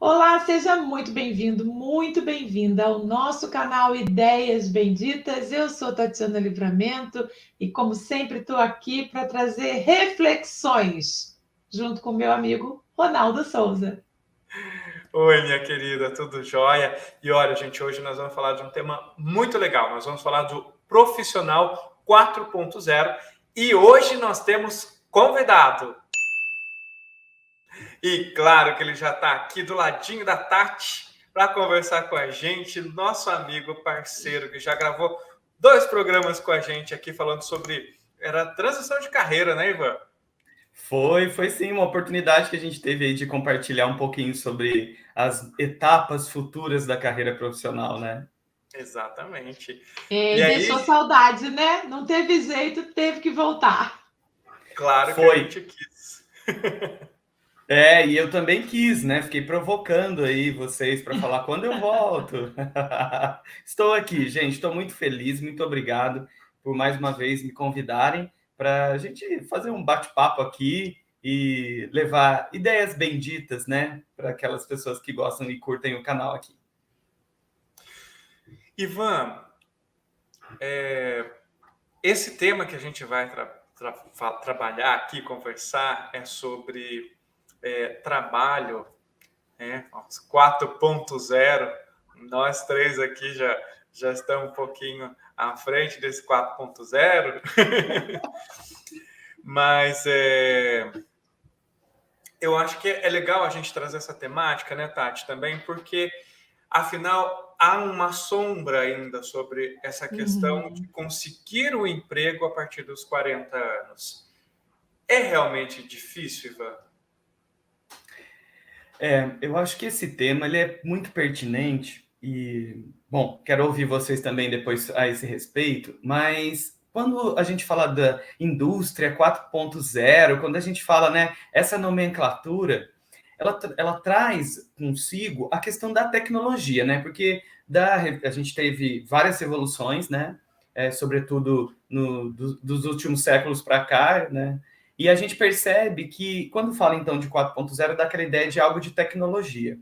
Olá, seja muito bem-vindo, muito bem-vinda ao nosso canal Ideias Benditas. Eu sou Tatiana Livramento e, como sempre, estou aqui para trazer reflexões junto com meu amigo Ronaldo Souza. Oi, minha querida, tudo jóia? E olha, gente, hoje nós vamos falar de um tema muito legal. Nós vamos falar do Profissional 4.0 e hoje nós temos convidado. E claro que ele já está aqui do ladinho da Tati para conversar com a gente, nosso amigo, parceiro, que já gravou 2 programas com a gente aqui falando sobre transição de carreira, né, Ivan? Foi sim uma oportunidade que a gente teve aí de compartilhar um pouquinho sobre as etapas futuras da carreira profissional, né? Exatamente. E E deixou aí, saudade, né? Não teve jeito, teve que voltar. claro que a Foi. gente quis. E eu também quis, né? Fiquei provocando aí vocês para falar quando eu volto. Estou aqui, gente, estou muito feliz, muito obrigado por mais uma vez me convidarem para a gente fazer um bate-papo aqui e levar ideias benditas, né, para aquelas pessoas que gostam e curtem o canal aqui. Ivan, esse tema que a gente vai trabalhar aqui, conversar, é sobre trabalho, né? 4.0. Nós três aqui já estamos um pouquinho à frente desse 4.0, mas eu acho que é legal a gente trazer essa temática, né, Tati, também, porque afinal, há uma sombra ainda sobre essa questão de conseguir um emprego a partir dos 40 anos. É realmente difícil, Ivan? Eu acho que esse tema ele é muito pertinente e, bom, quero ouvir vocês também depois a esse respeito, mas quando a gente fala da indústria 4.0, quando a gente fala, né, essa nomenclatura, ela traz consigo a questão da tecnologia, né, porque a gente teve várias revoluções, né, sobretudo dos últimos séculos para cá, né, e a gente percebe que, quando fala, então, de 4.0, dá aquela ideia de algo de tecnologia.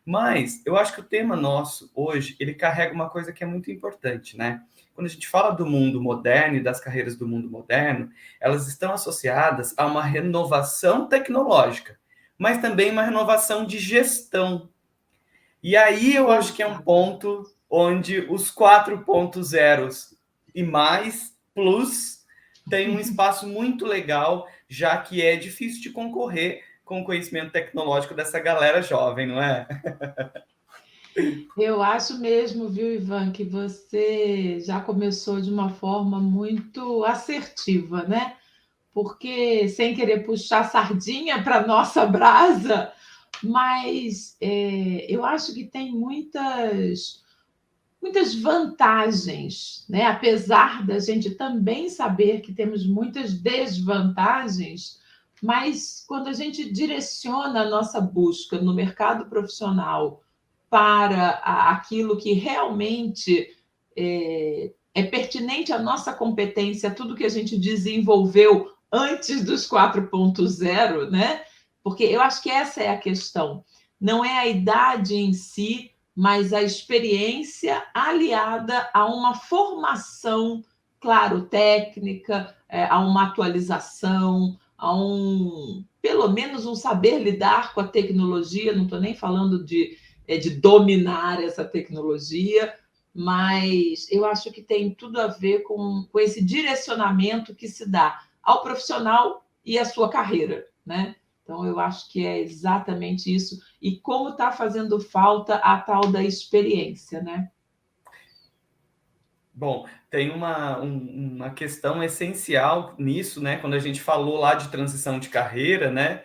Mas eu acho que o tema nosso, hoje, ele carrega uma coisa que é muito importante, né? Quando a gente fala do mundo moderno e das carreiras do mundo moderno, elas estão associadas a uma renovação tecnológica, mas também uma renovação de gestão. E aí eu acho que é um ponto onde os 4.0 e mais, plus, tem um espaço muito legal, já que é difícil de concorrer com o conhecimento tecnológico dessa galera jovem, não é? Eu acho mesmo, viu, Ivan, que você já começou de uma forma muito assertiva, né? Porque, sem querer puxar sardinha para nossa brasa, mas eu acho que tem muitas vantagens, né? Apesar da gente também saber que temos muitas desvantagens, mas quando a gente direciona a nossa busca no mercado profissional para aquilo que realmente é pertinente à nossa competência, tudo que a gente desenvolveu antes dos 4.0, né? Porque eu acho que essa é a questão. Não é a idade em si, mas a experiência aliada a uma formação, claro, técnica, a uma atualização, pelo menos um saber lidar com a tecnologia. Não estou nem falando de dominar essa tecnologia, mas eu acho que tem tudo a ver com esse direcionamento que se dá ao profissional e à sua carreira, né? Então, eu acho que é exatamente isso. E como está fazendo falta a tal da experiência, né? Bom, tem uma questão essencial nisso, né? Quando a gente falou lá de transição de carreira, né?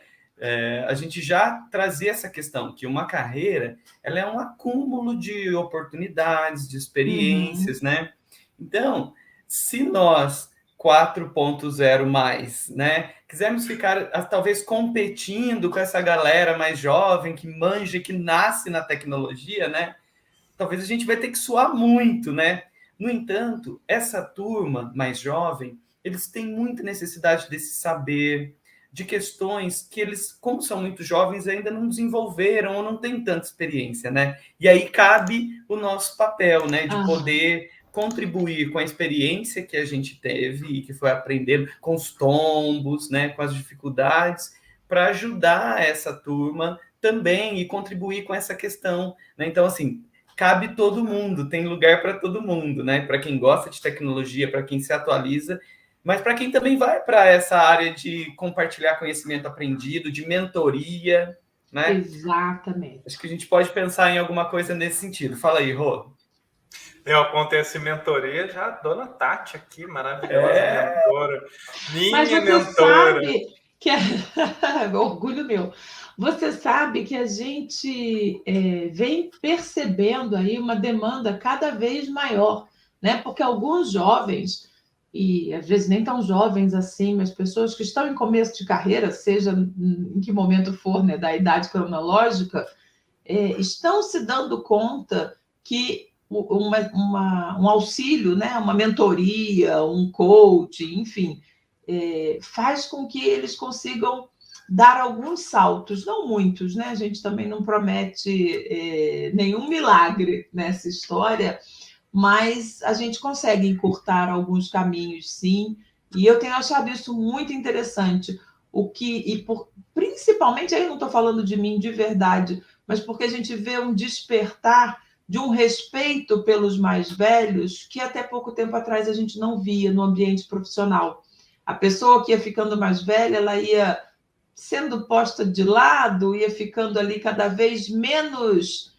A gente já trazia essa questão, que uma carreira, ela é um acúmulo de oportunidades, de experiências, né? Então, se nós, 4.0 mais, né? Quisermos ficar, talvez, competindo com essa galera mais jovem, que manja, que nasce na tecnologia, né? Talvez a gente vai ter que suar muito, né? No entanto, essa turma mais jovem, eles têm muita necessidade desse saber, de questões que eles, como são muito jovens, ainda não desenvolveram ou não têm tanta experiência, né? E aí cabe o nosso papel, né, de poder contribuir com a experiência que a gente teve e que foi aprendendo com os tombos, né, com as dificuldades, para ajudar essa turma também e contribuir com essa questão, né? Então, assim, cabe todo mundo, tem lugar para todo mundo, né? Para quem gosta de tecnologia, para quem se atualiza, mas para quem também vai para essa área de compartilhar conhecimento aprendido, de mentoria, né? Exatamente. Acho que a gente pode pensar em alguma coisa nesse sentido. Fala aí, Rô. Eu acontece mentoria, já a dona Tati aqui, maravilhosa mentora. Mas Minha você mentora. sabe que orgulho meu. Você sabe que a gente vem percebendo aí uma demanda cada vez maior, né? Porque alguns jovens, e às vezes nem tão jovens assim, mas pessoas que estão em começo de carreira, seja em que momento for, né, da idade cronológica, estão se dando conta que um auxílio, né, uma mentoria, um coach, enfim, faz com que eles consigam dar alguns saltos, não muitos, né? A gente também não promete nenhum milagre nessa história, mas a gente consegue encurtar alguns caminhos, sim. E eu tenho achado isso muito interessante. Principalmente, aí não estou falando de mim de verdade, mas porque a gente vê um despertar de um respeito pelos mais velhos que até pouco tempo atrás a gente não via no ambiente profissional. A pessoa que ia ficando mais velha, ela ia sendo posta de lado, ia ficando ali cada vez menos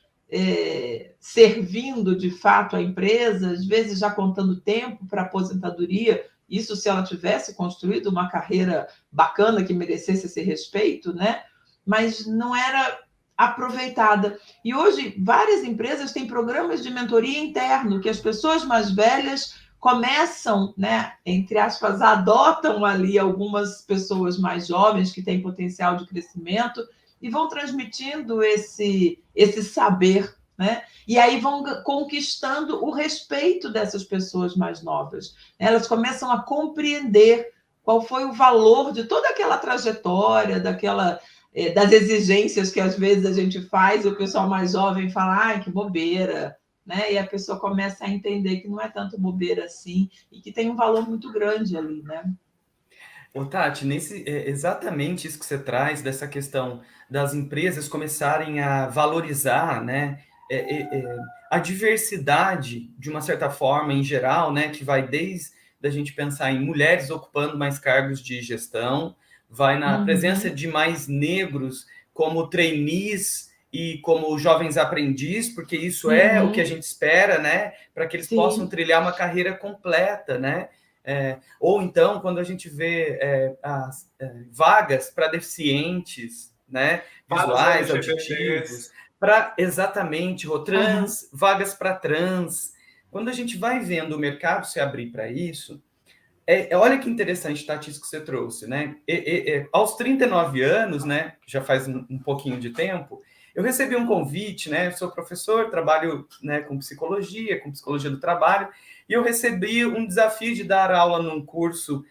servindo de fato a empresa, às vezes já contando tempo para aposentadoria, isso se ela tivesse construído uma carreira bacana que merecesse esse respeito, né? Mas não era aproveitada. E hoje várias empresas têm programas de mentoria interno que as pessoas mais velhas começam, né, entre aspas, adotam ali algumas pessoas mais jovens que têm potencial de crescimento e vão transmitindo esse saber, né? E aí vão conquistando o respeito dessas pessoas mais novas. Elas começam a compreender qual foi o valor de toda aquela trajetória, das exigências que às vezes a gente faz, e o pessoal mais jovem fala, ai, que bobeira, né? E a pessoa começa a entender que não é tanto bobeira assim e que tem um valor muito grande ali, né? Ô, Tati, exatamente isso que você traz, dessa questão das empresas começarem a valorizar, né, a diversidade, de uma certa forma, em geral, né, que vai desde a gente pensar em mulheres ocupando mais cargos de gestão, vai na presença de mais negros como trainees e como jovens aprendiz, porque isso é o que a gente espera, né, para que eles possam trilhar uma carreira completa, né? Ou então, quando a gente vê as vagas para deficientes, né, visuais, auditivos, para exatamente, trans, vagas para trans. Quando a gente vai vendo o mercado se abrir para isso, olha que interessante, Tati, isso que você trouxe, né? Aos 39 anos, né, já faz um pouquinho de tempo, eu recebi um convite, né? Eu sou professor, trabalho, né, com psicologia do trabalho, e eu recebi um desafio de dar aula num curso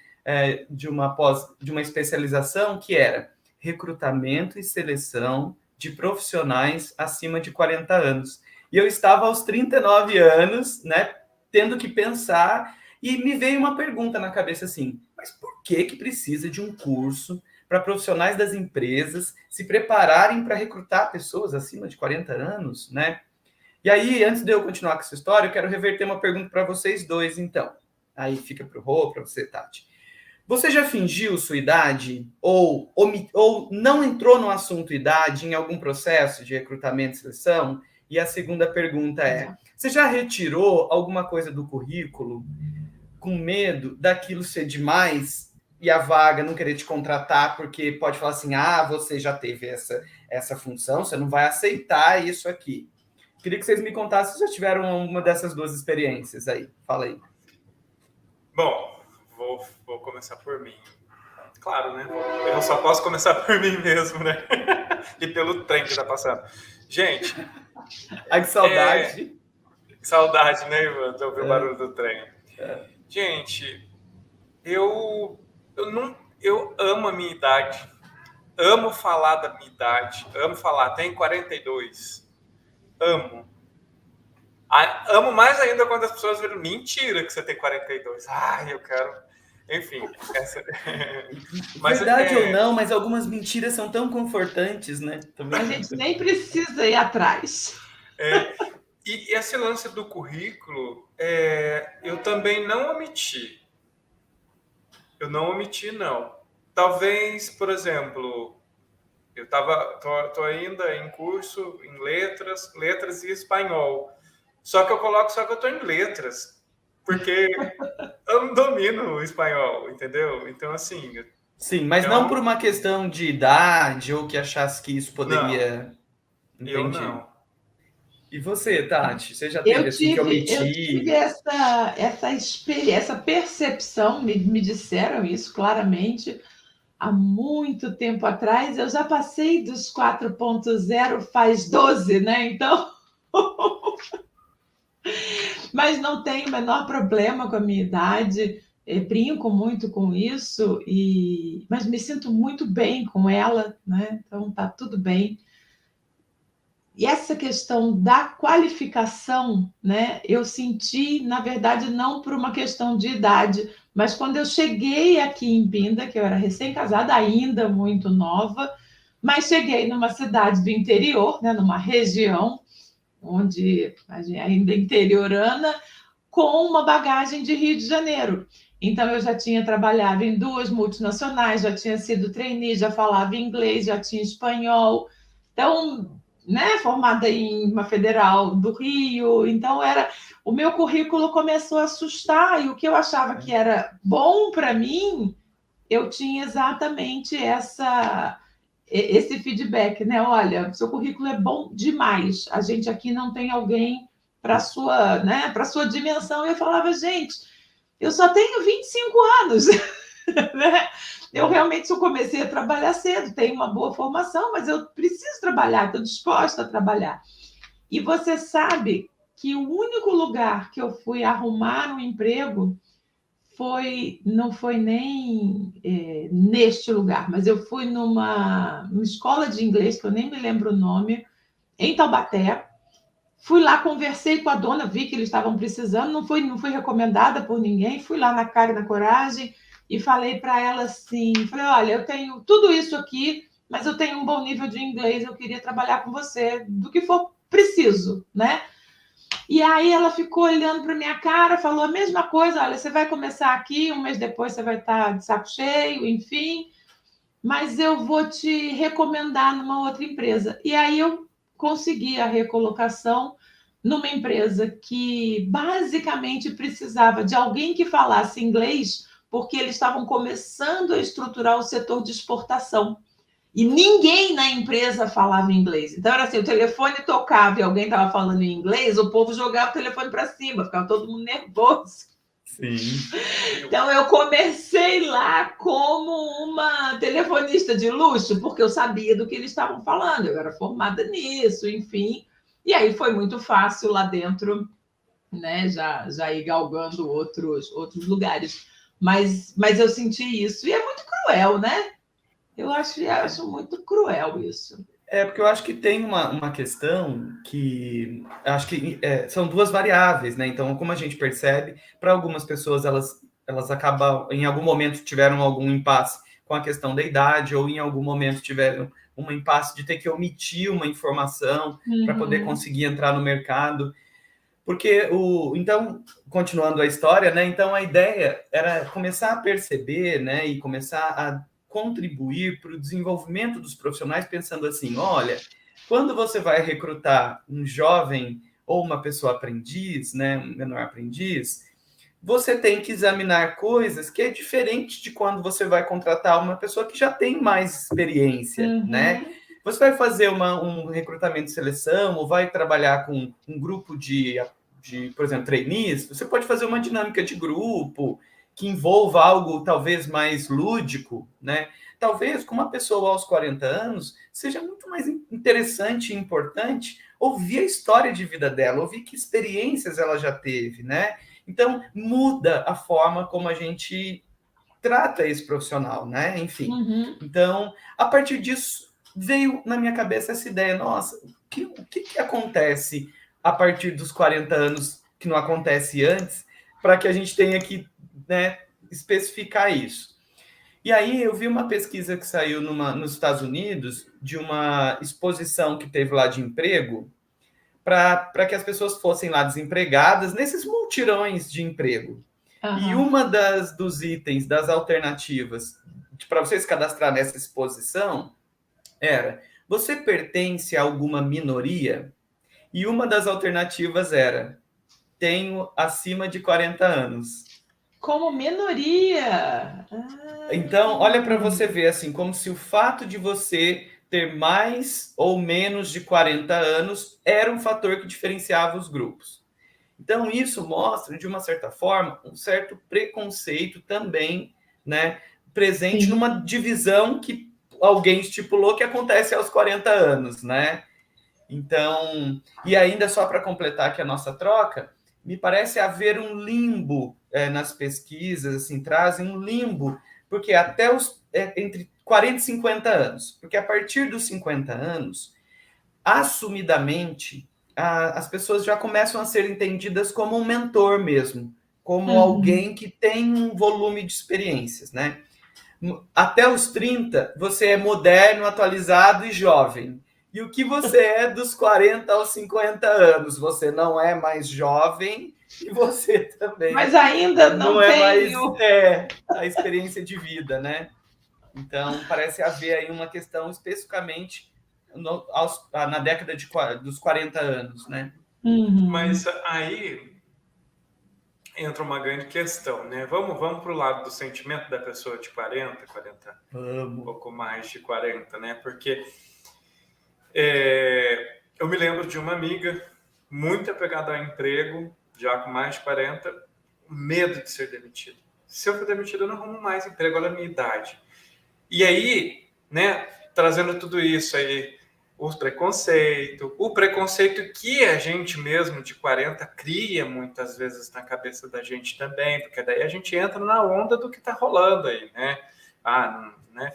de uma especialização que era recrutamento e seleção de profissionais acima de 40 anos. E eu estava aos 39 anos, né, tendo que pensar, e me veio uma pergunta na cabeça assim, mas por que precisa de um curso para profissionais das empresas se prepararem para recrutar pessoas acima de 40 anos, né? E aí, antes de eu continuar com essa história, eu quero reverter uma pergunta para vocês dois, então. Aí fica para o Rô, para você, Tati. Você já fingiu sua idade ou não entrou no assunto idade em algum processo de recrutamento e seleção? E a segunda pergunta é, você já retirou alguma coisa do currículo com medo daquilo ser demais e a vaga não querer te contratar porque pode falar assim, você já teve essa função, você não vai aceitar isso aqui. Queria que vocês me contassem se já tiveram uma dessas duas experiências aí. Fala aí. Bom, vou começar por mim. Claro, né? Eu só posso começar por mim mesmo, né? E pelo trem que tá passando. Gente... Ai, que saudade. Saudade, né, Ivan? De ouvir o barulho do trem. Gente, eu Eu amo a minha idade, amo falar da minha idade, amo falar, tenho 42, amo. Amo mais ainda quando as pessoas viram, mentira que você tem 42. Ai, eu quero... Enfim, essa... Mas, verdade ou não, mas algumas mentiras são tão confortantes, né? Também. A gente nem precisa ir atrás. E esse lance do currículo, eu também não omiti. Eu não omiti, não. Talvez, por exemplo, eu tô ainda em curso em letras e espanhol. Só que eu estou em letras, porque eu não domino o espanhol, entendeu? Então, assim... Sim, mas não por uma questão de idade ou que achasse que isso poderia... Não, eu não. E você, Tati? Você já teve assim que omitir? Eu tive essa percepção, me disseram isso claramente, há muito tempo atrás. Eu já passei dos 4.0 faz 12, né? Então... Mas não tenho o menor problema com a minha idade, brinco muito com isso, mas me sinto muito bem com ela, né? Então tá tudo bem. E essa questão da qualificação, né? Eu senti, na verdade, não por uma questão de idade, mas quando eu cheguei aqui em Pinda, que eu era recém-casada, ainda muito nova, mas cheguei numa cidade do interior, né? Numa região onde a gente ainda é interiorana, com uma bagagem de Rio de Janeiro. Então, eu já tinha trabalhado em 2 multinacionais, já tinha sido trainee, já falava inglês, já tinha espanhol. Então, né, formada em uma federal do Rio. Então, o meu currículo começou a assustar, e o que eu achava que era bom para mim, eu tinha exatamente esse feedback, né? Olha, seu currículo é bom demais. A gente aqui não tem alguém para sua, né, para sua dimensão. Eu falava, gente, eu só tenho 25 anos, né? Eu realmente só comecei a trabalhar cedo, tenho uma boa formação, mas eu preciso trabalhar, estou disposta a trabalhar. E você sabe que o único lugar que eu fui arrumar um emprego não foi nem neste lugar, mas eu fui numa escola de inglês, que eu nem me lembro o nome, em Taubaté. Fui lá, conversei com a dona, vi que eles estavam precisando, não fui recomendada por ninguém, fui lá na cara e na coragem e falei para ela assim, falei, olha, eu tenho tudo isso aqui, mas eu tenho um bom nível de inglês, eu queria trabalhar com você, do que for preciso, né? E aí ela ficou olhando para minha cara, falou a mesma coisa, olha, você vai começar aqui, um mês depois você vai estar de saco cheio, enfim, mas eu vou te recomendar numa outra empresa. E aí eu consegui a recolocação numa empresa que basicamente precisava de alguém que falasse inglês, porque eles estavam começando a estruturar o setor de exportação. E ninguém na empresa falava inglês. Então, era assim, o telefone tocava e alguém estava falando em inglês, o povo jogava o telefone para cima, ficava todo mundo nervoso. Sim. Então, eu comecei lá como uma telefonista de luxo, porque eu sabia do que eles estavam falando, eu era formada nisso, enfim. E aí foi muito fácil lá dentro, né, já ir galgando outros lugares. Mas eu senti isso, e é muito cruel, né? Eu acho muito cruel isso. Porque eu acho que tem uma questão que... Acho que são 2 variáveis, né? Então, como a gente percebe, para algumas pessoas, elas acabam, em algum momento, tiveram algum impasse com a questão da idade, ou em algum momento tiveram um impasse de ter que omitir uma informação para poder conseguir entrar no mercado. Porque, então, continuando a história, né? Então, a ideia era começar a perceber, né? E começar a contribuir para o desenvolvimento dos profissionais, pensando assim, olha, quando você vai recrutar um jovem ou uma pessoa aprendiz, né, um menor aprendiz, você tem que examinar coisas que é diferente de quando você vai contratar uma pessoa que já tem mais experiência, né? Você vai fazer um recrutamento de seleção ou vai trabalhar com um grupo de, por exemplo, trainees, você pode fazer uma dinâmica de grupo, que envolva algo talvez mais lúdico, né? Talvez com uma pessoa aos 40 anos seja muito mais interessante e importante ouvir a história de vida dela, ouvir que experiências ela já teve, né? Então, muda a forma como a gente trata esse profissional, né? Enfim. Uhum. Então, a partir disso, veio na minha cabeça essa ideia, nossa, o que acontece a partir dos 40 anos que não acontece antes, para que a gente tenha que, né, especificar isso. E aí eu vi uma pesquisa que saiu nos Estados Unidos, de uma exposição que teve lá de emprego, para que as pessoas fossem lá desempregadas nesses multirões de emprego. E uma dos itens, das alternativas, para você se cadastrar nessa exposição, era: você pertence a alguma minoria? E uma das alternativas era: tenho acima de 40 anos. Como minoria. Então, olha para você ver, assim, como se o fato de você ter mais ou menos de 40 anos era um fator que diferenciava os grupos. Então, isso mostra, de uma certa forma, um certo preconceito também, né, presente Sim. numa divisão que alguém estipulou que acontece aos 40 anos, né? Então, e ainda só para completar aqui a nossa troca, me parece haver um limbo nas pesquisas, assim, trazem um limbo, porque até entre 40 e 50 anos, porque a partir dos 50 anos, assumidamente, as pessoas já começam a ser entendidas como um mentor mesmo, como alguém que tem um volume de experiências, né? Até os 30, você é moderno, atualizado e jovem. E o que você é dos 40 aos 50 anos? Você não é mais jovem e você também... Mas ainda não é tenho... mais a experiência de vida, né? Então, parece haver aí uma questão especificamente na década dos 40 anos, né? Mas aí entra uma grande questão, né? Vamos para o lado do sentimento da pessoa de 40, um pouco mais de 40, né? Porque eu me lembro de uma amiga muito apegada ao emprego, já com mais de 40, medo de ser demitido. Se eu for demitido, eu não arrumo mais emprego, olha a minha idade. E aí, né, trazendo tudo isso aí, o preconceito que a gente mesmo de 40 cria muitas vezes na cabeça da gente também, porque daí a gente entra na onda do que está rolando aí, né? Né?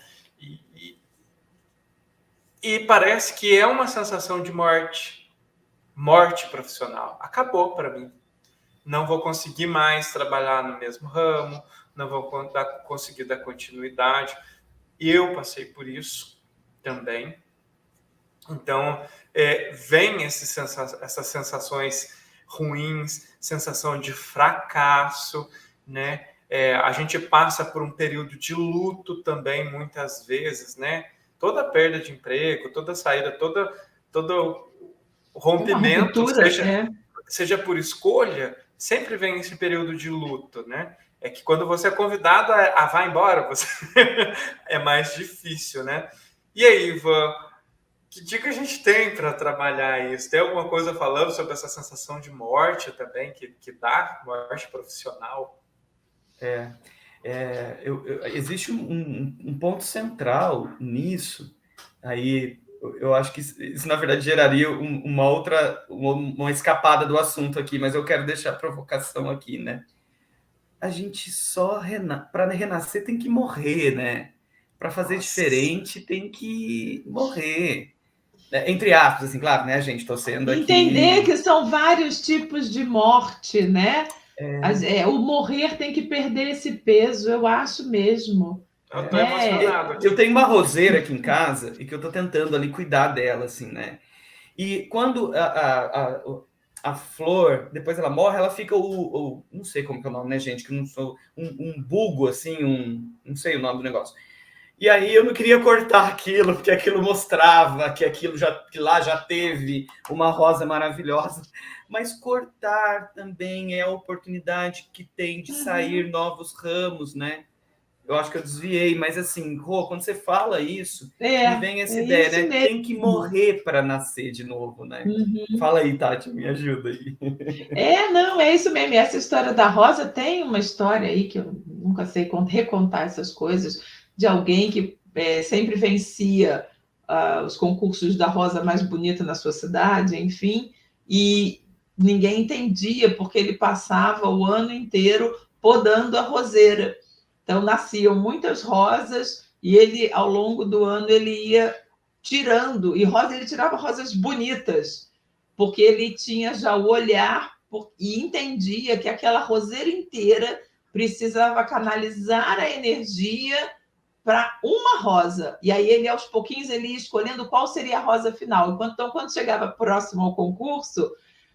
E parece que é uma sensação de morte profissional. Acabou para mim. Não vou conseguir mais trabalhar no mesmo ramo, não vou conseguir dar continuidade. Eu passei por isso também. Então, vem essas sensações ruins, sensação de fracasso, né? A gente passa por um período de luto também, muitas vezes, né? Toda perda de emprego, toda saída, todo rompimento, seja por escolha, sempre vem esse período de luto, né? É que quando você é convidado a vá embora, é mais difícil, né? E aí, Ivan, que dica a gente tem para trabalhar isso? Tem alguma coisa falando sobre essa sensação de morte também, que dá morte profissional? Existe um ponto central nisso. Aí eu acho que isso, na verdade, geraria uma escapada do assunto aqui, mas eu quero deixar a provocação aqui, né? A gente para renascer tem que morrer, né? Para fazer diferente tem que morrer. Entre aspas, assim, claro, né, gente? Estou sendo aqui... Entender que são vários tipos de morte, né? O morrer tem que perder esse peso, eu acho mesmo. Eu tô emocionado aqui. Eu tenho uma roseira aqui em casa e que eu estou tentando ali cuidar dela, assim, né? E quando a flor, depois ela morre, ela fica não sei como que é o nome, né, gente? Que eu não sou um bulbo, assim, não sei o nome do negócio. E aí eu não queria cortar aquilo, porque aquilo mostrava que que lá já teve uma rosa maravilhosa. Mas cortar também é a oportunidade que tem de sair novos ramos, né? Eu acho que eu desviei, mas assim, Rô, quando você fala isso, me vem essa ideia, né? Mesmo. Tem que morrer para nascer de novo, né? Fala aí, Tati, me ajuda aí. Não, é isso mesmo. Essa história da rosa tem uma história aí que eu nunca sei recontar essas coisas, de alguém que sempre vencia os concursos da rosa mais bonita na sua cidade, enfim, e ninguém entendia porque ele passava o ano inteiro podando a roseira. Então, nasciam muitas rosas e ele, ao longo do ano, ele ia tirando, e ele tirava rosas bonitas, porque ele tinha já o olhar e entendia que aquela roseira inteira precisava canalizar a energia para uma rosa. E aí ele, aos pouquinhos, ele ia escolhendo qual seria a rosa final. Então, quando chegava próximo ao concurso,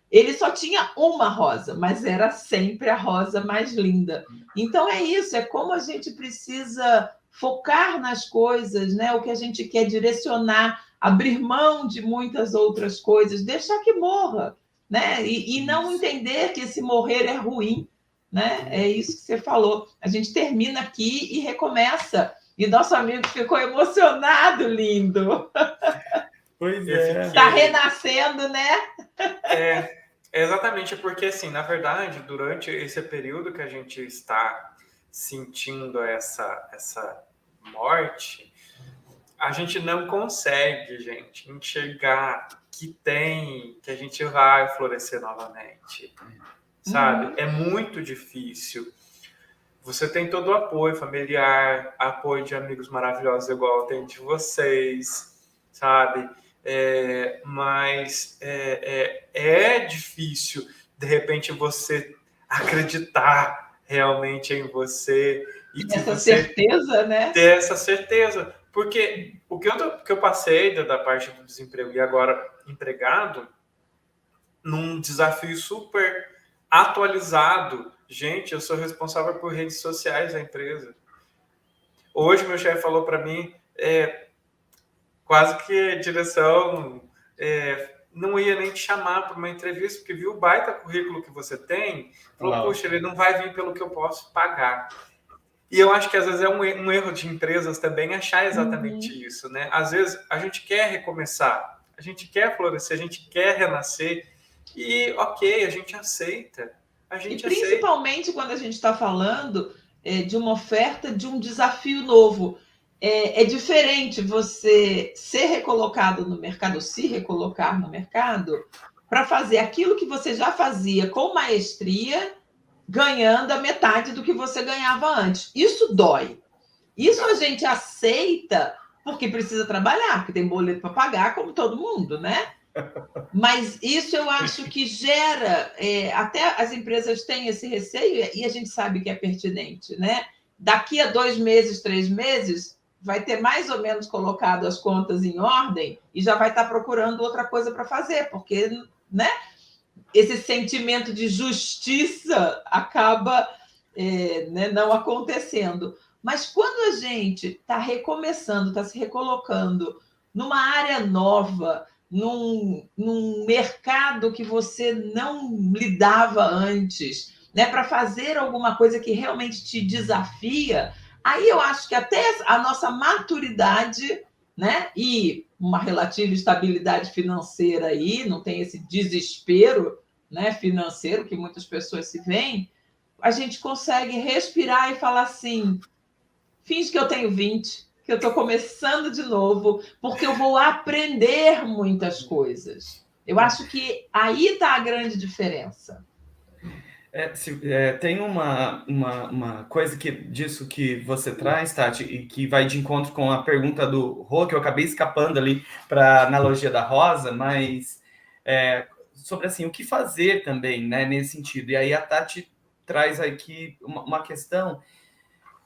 ele só tinha uma rosa, mas era sempre a rosa mais linda. Então é isso, é como a gente precisa focar nas coisas, né? O que a gente quer direcionar, abrir mão de muitas outras coisas, deixar que morra, né? E não entender que esse morrer é ruim, né? É isso que você falou. A gente termina aqui e recomeça. E nosso amigo ficou emocionado, lindo. Pois é. Está renascendo, né? Exatamente, porque assim, na verdade, durante esse período que a gente está sentindo essa morte, a gente não consegue, gente, enxergar que a gente vai florescer novamente, sabe? É muito difícil. Você tem todo o apoio familiar, apoio de amigos maravilhosos igual tem de vocês, sabe? Mas é difícil, de repente, você acreditar realmente em você e essa certeza, né? Ter essa certeza. Porque o que eu passei da parte do desemprego e agora empregado, num desafio super atualizado. Gente, eu sou responsável por redes sociais da empresa. Hoje, meu chefe falou para mim, quase que a direção não ia nem te chamar para uma entrevista, porque viu o baita currículo que você tem, falou, puxa, ele não vai vir pelo que eu posso pagar. E eu acho que às vezes é um erro de empresas também achar exatamente isso, né? Às vezes a gente quer recomeçar, a gente quer florescer, a gente quer renascer, e ok, a gente aceita. E principalmente quando a gente está falando de uma oferta de um desafio novo. É diferente você ser recolocado no mercado, se recolocar no mercado, para fazer aquilo que você já fazia com maestria, ganhando a metade do que você ganhava antes. Isso dói. Isso a gente aceita porque precisa trabalhar, porque tem boleto para pagar, como todo mundo, né? Mas isso eu acho que gera, até as empresas têm esse receio e a gente sabe que é pertinente, né? Daqui a 2 meses, 3 meses, vai ter mais ou menos colocado as contas em ordem e já vai estar procurando outra coisa para fazer, porque, né? Esse sentimento de justiça acaba não acontecendo. Mas quando a gente está recomeçando, está se recolocando numa área nova, num mercado que você não lidava antes, né, para fazer alguma coisa que realmente te desafia, aí eu acho que até a nossa maturidade, né, e uma relativa estabilidade financeira aí, não tem esse desespero, né, financeiro que muitas pessoas se veem, a gente consegue respirar e falar assim, finge que eu tenho 20, que eu estou começando de novo, porque eu vou aprender muitas coisas. Eu acho que aí está a grande diferença. Tem uma coisa disso que você traz, Tati, e que vai de encontro com a pergunta do Rô, que eu acabei escapando ali para a analogia da rosa, mas sobre assim, o que fazer também, né, nesse sentido. E aí a Tati traz aqui uma questão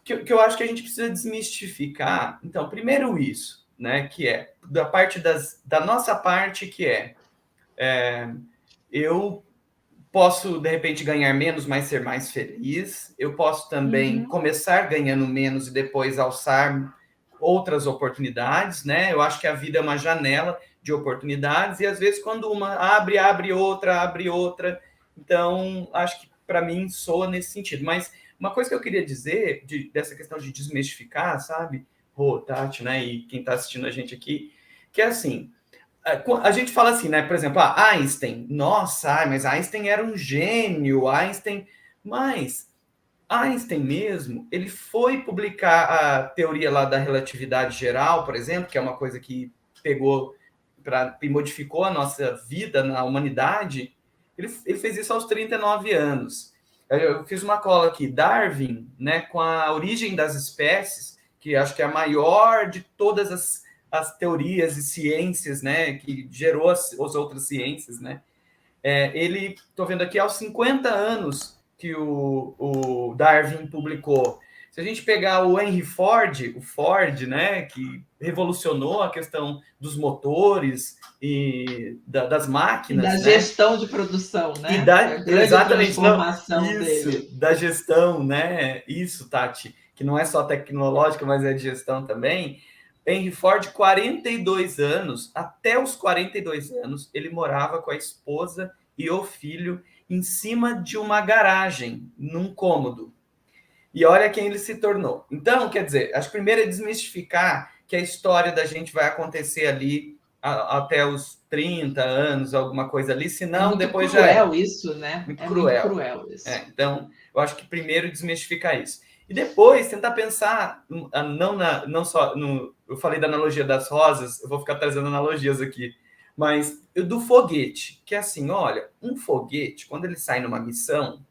que eu acho que a gente precisa desmistificar. Então, primeiro isso, né, que é da parte da nossa parte, que eu posso, de repente, ganhar menos, mas ser mais feliz. Eu posso também começar ganhando menos e depois alçar outras oportunidades, né? Eu acho que a vida é uma janela de oportunidades e, às vezes, quando uma abre outra. Então, acho que, para mim, soa nesse sentido. Mas uma coisa que eu queria dizer dessa questão de desmistificar, sabe? Rô, Tati, né? E quem está assistindo a gente aqui, que é assim... A gente fala assim, né? Por exemplo, Einstein. Nossa, mas Einstein era um gênio. Mas Einstein mesmo, ele foi publicar a teoria lá da relatividade geral, por exemplo, que é uma coisa que pegou e modificou a nossa vida na humanidade. Ele fez isso aos 39 anos. Eu fiz uma cola aqui, Darwin, né, com a origem das espécies, que acho que é a maior de todas as teorias e ciências, né, que gerou as outras ciências, né? Ele, estou vendo aqui, aos 50 anos que o Darwin publicou. Se a gente pegar o Henry Ford, o Ford, né, que revolucionou a questão dos motores e das máquinas, da né? gestão de produção, né? E da, a grande exatamente, transformação não, isso, dele. da gestão, né? Isso, Tati, que não é só tecnológica, mas é de gestão também. Henry Ford, 42 anos, até os 42 anos, ele morava com a esposa e o filho em cima de uma garagem, num cômodo. E olha quem ele se tornou. Então, quer dizer, acho que primeiro é desmistificar que a história da gente vai acontecer ali até os 30 anos, alguma coisa ali, senão depois já é. Muito cruel isso, né? Muito É cruel. muito cruel isso. Então, eu acho que primeiro desmistificar isso. E depois tentar pensar, não só no. Eu falei da analogia das rosas, eu vou ficar trazendo analogias aqui, mas do foguete, que é assim, olha, um foguete, quando ele sai numa missão,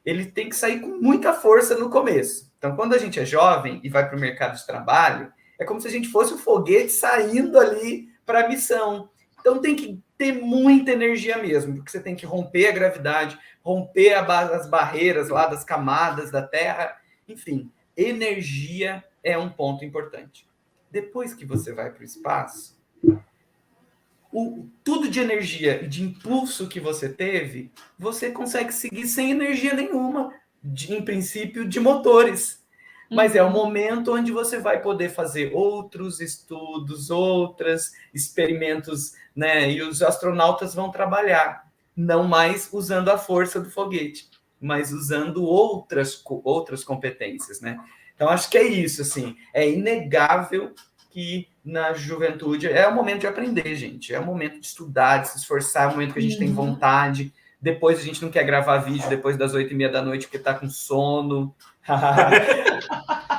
ele tem que sair com muita força no começo. Então, quando a gente é jovem e vai para o mercado de trabalho, é como se a gente fosse um foguete saindo ali para a missão. Então, tem que ter muita energia mesmo, porque você tem que romper a gravidade, romper as barreiras lá das camadas da Terra. Enfim, energia é um ponto importante. Depois que você vai para o espaço, tudo de energia e de impulso que você teve, você consegue seguir sem energia nenhuma, em princípio, de motores. Mas é o momento onde você vai poder fazer outros estudos, outros experimentos, né? E os astronautas vão trabalhar, não mais usando a força do foguete, mas usando outras competências, né? Então, acho que é isso, assim, é inegável que na juventude é o momento de aprender, gente. É o momento de estudar, de se esforçar, é o momento que a gente tem vontade. Depois a gente não quer gravar vídeo depois das 8h30 da noite porque tá com sono.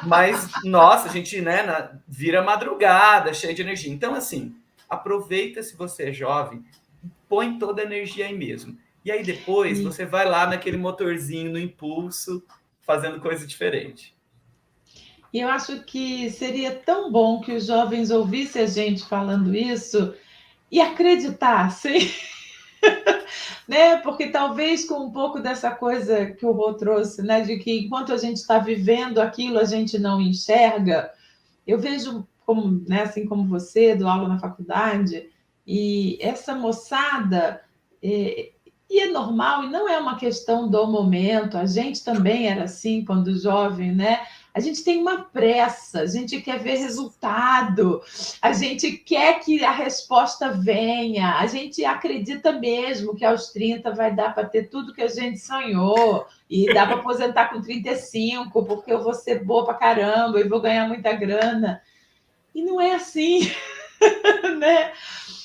Mas, nossa, a gente, né, vira madrugada, cheio de energia. Então, assim, aproveita se você é jovem, põe toda a energia aí mesmo. E aí depois você vai lá naquele motorzinho, no impulso, fazendo coisa diferente. E eu acho que seria tão bom que os jovens ouvissem a gente falando isso e acreditassem, né? Porque talvez com um pouco dessa coisa que o Rô trouxe, né? De que enquanto a gente está vivendo aquilo, a gente não enxerga. Eu vejo, como, né, assim como você, dou aula na faculdade, e essa moçada... E é normal, e não é uma questão do momento, a gente também era assim quando jovem, né? A gente tem uma pressa, a gente quer ver resultado, a gente quer que a resposta venha, a gente acredita mesmo que aos 30 vai dar para ter tudo que a gente sonhou, e dá para aposentar com 35, porque eu vou ser boa para caramba e vou ganhar muita grana. E não é assim, né?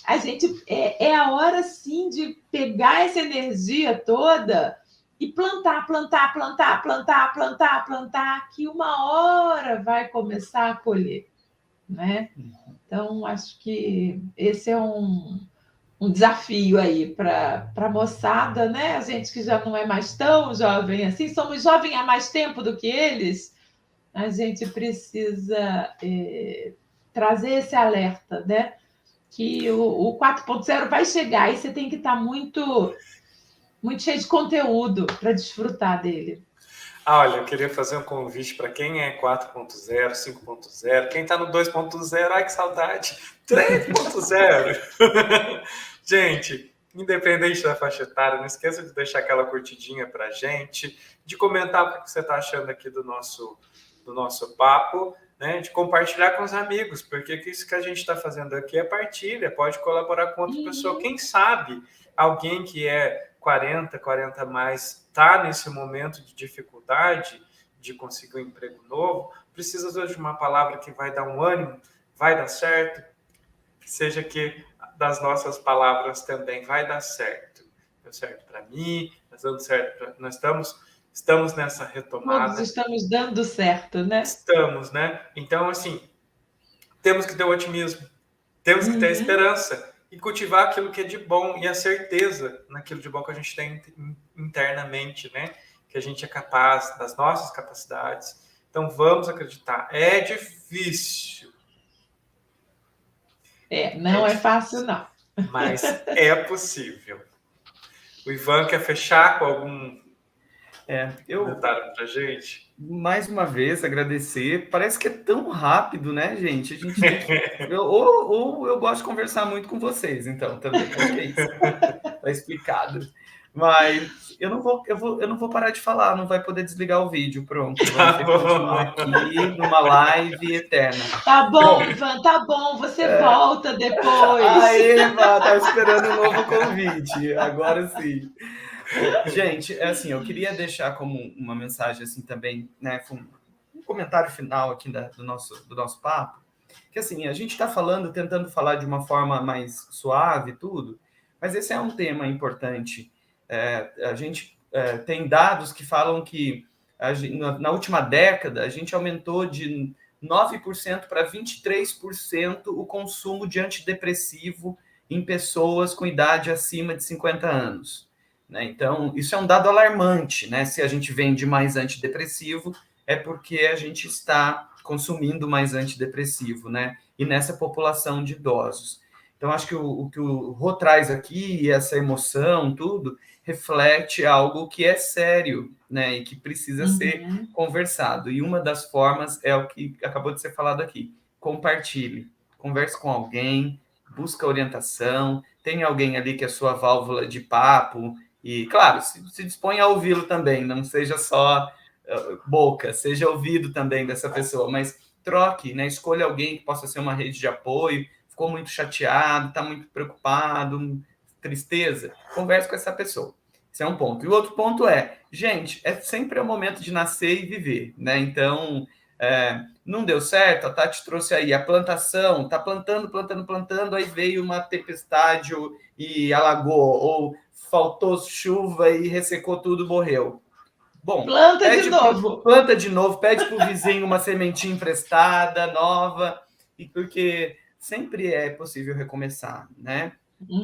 A gente é a hora sim de pegar essa energia toda e plantar, que uma hora vai começar a colher, né? Então acho que esse é um desafio aí para a moçada, né? A gente que já não é mais tão jovem assim, somos jovens há mais tempo do que eles, a gente precisa trazer esse alerta, né? Que o 4.0 vai chegar e você tem que estar muito, muito cheio de conteúdo para desfrutar dele. Olha, eu queria fazer um convite para quem é 4.0, 5.0, quem está no 2.0, ai que saudade, 3.0. Gente, independente da faixa etária, não esqueça de deixar aquela curtidinha para a gente, de comentar o que você está achando aqui do nosso papo, né, de compartilhar com os amigos, porque isso que a gente está fazendo aqui é partilha, pode colaborar com outra pessoa. Quem sabe alguém que é 40 mais, está nesse momento de dificuldade de conseguir um emprego novo, precisa de uma palavra que vai dar um ânimo, vai dar certo, que seja que das nossas palavras também vai dar certo. Deu certo para mim, está dando certo, nós estamos nessa retomada. Todos estamos dando certo, né? Estamos, né? Então, assim, temos que ter o otimismo, temos que ter a esperança e cultivar aquilo que é de bom e a certeza naquilo de bom que a gente tem internamente, né? que a gente é capaz das nossas capacidades. Então, vamos acreditar. É difícil. Não é fácil, não. Mas é possível. O Ivan quer fechar com algum comentário para a gente? Mais uma vez, agradecer. Parece que é tão rápido, né, gente? A gente tem que... ou eu gosto de conversar muito com vocês, então, também. Acho que é isso. Está explicado. Mas eu não vou parar de falar, não vai poder desligar o vídeo. Pronto, vamos ter que continuar aqui numa live eterna. Tá bom, Ivan, tá bom, você volta depois. Aê, Eva, tá esperando um novo convite. Agora sim. Gente, assim, eu queria deixar como uma mensagem assim também, né, um comentário final aqui do nosso papo, que assim, a gente está tentando falar de uma forma mais suave e tudo, mas esse é um tema importante. A gente tem dados que falam que na última década a gente aumentou de 9% para 23% o consumo de antidepressivo em pessoas com idade acima de 50 anos. Né? Então, isso é um dado alarmante, né? Se a gente vende mais antidepressivo, é porque a gente está consumindo mais antidepressivo, né? E nessa população de idosos. Então, acho que o que o Rô traz aqui, essa emoção, tudo, reflete algo que é sério, né? E que precisa ser conversado. E uma das formas é o que acabou de ser falado aqui. Compartilhe. Converse com alguém, busca orientação, tem alguém ali que é sua válvula de papo, e, claro, se dispõe a ouvi-lo também, não seja só boca, seja ouvido também dessa pessoa, mas troque, né? Escolha alguém que possa ser uma rede de apoio, ficou muito chateado, está muito preocupado, tristeza, converse com essa pessoa. Esse é um ponto. E o outro ponto gente, sempre o momento de nascer e viver, né? Então, não deu certo, a Tati trouxe aí a plantação, tá plantando, aí veio uma tempestade e alagou, ou faltou chuva e ressecou tudo, morreu. Bom, planta de novo, pede para o vizinho uma sementinha emprestada, nova, porque sempre é possível recomeçar, né?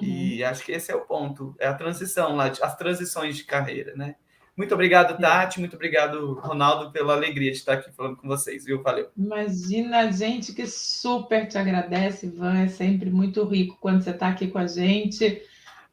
E acho que esse é o ponto, é a transição, as transições de carreira, né? Muito obrigado, Tati, muito obrigado, Ronaldo, pela alegria de estar aqui falando com vocês, viu? Valeu. Imagina, a gente que super te agradece, Ivan, é sempre muito rico quando você está aqui com a gente.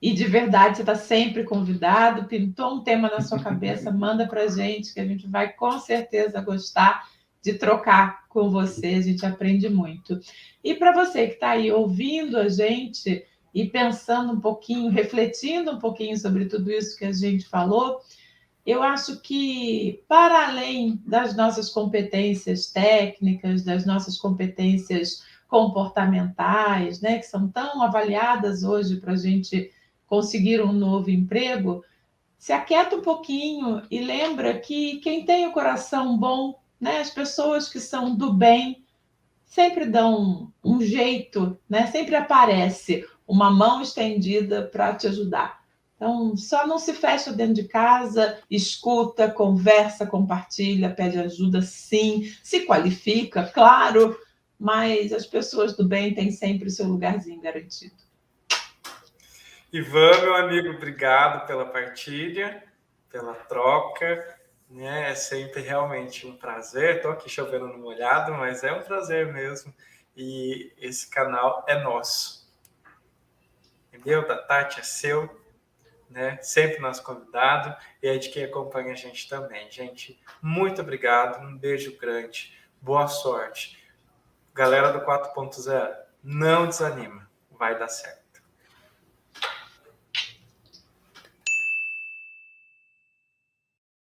E de verdade, você está sempre convidado, pintou um tema na sua cabeça, manda para a gente, que a gente vai com certeza gostar de trocar com você, a gente aprende muito. E para você que está aí ouvindo a gente e pensando um pouquinho, refletindo um pouquinho sobre tudo isso que a gente falou, eu acho que, para além das nossas competências técnicas, das nossas competências comportamentais, né, que são tão avaliadas hoje para a gente conseguir um novo emprego, se aquieta um pouquinho e lembra que quem tem o coração bom, né, as pessoas que são do bem, sempre dão um jeito, né, sempre aparece uma mão estendida para te ajudar. Então, só não se fecha dentro de casa, escuta, conversa, compartilha, pede ajuda, sim, se qualifica, claro, mas as pessoas do bem têm sempre o seu lugarzinho garantido. Ivan, meu amigo, obrigado pela partilha, pela troca, né? É sempre realmente um prazer. Estou aqui chovendo no molhado, mas é um prazer mesmo. E esse canal é nosso. É meu, da Tati, é seu. Né? Sempre nosso convidado e é de quem acompanha a gente também. Gente, muito obrigado, um beijo grande, boa sorte. Galera do 4.0, não desanima, vai dar certo.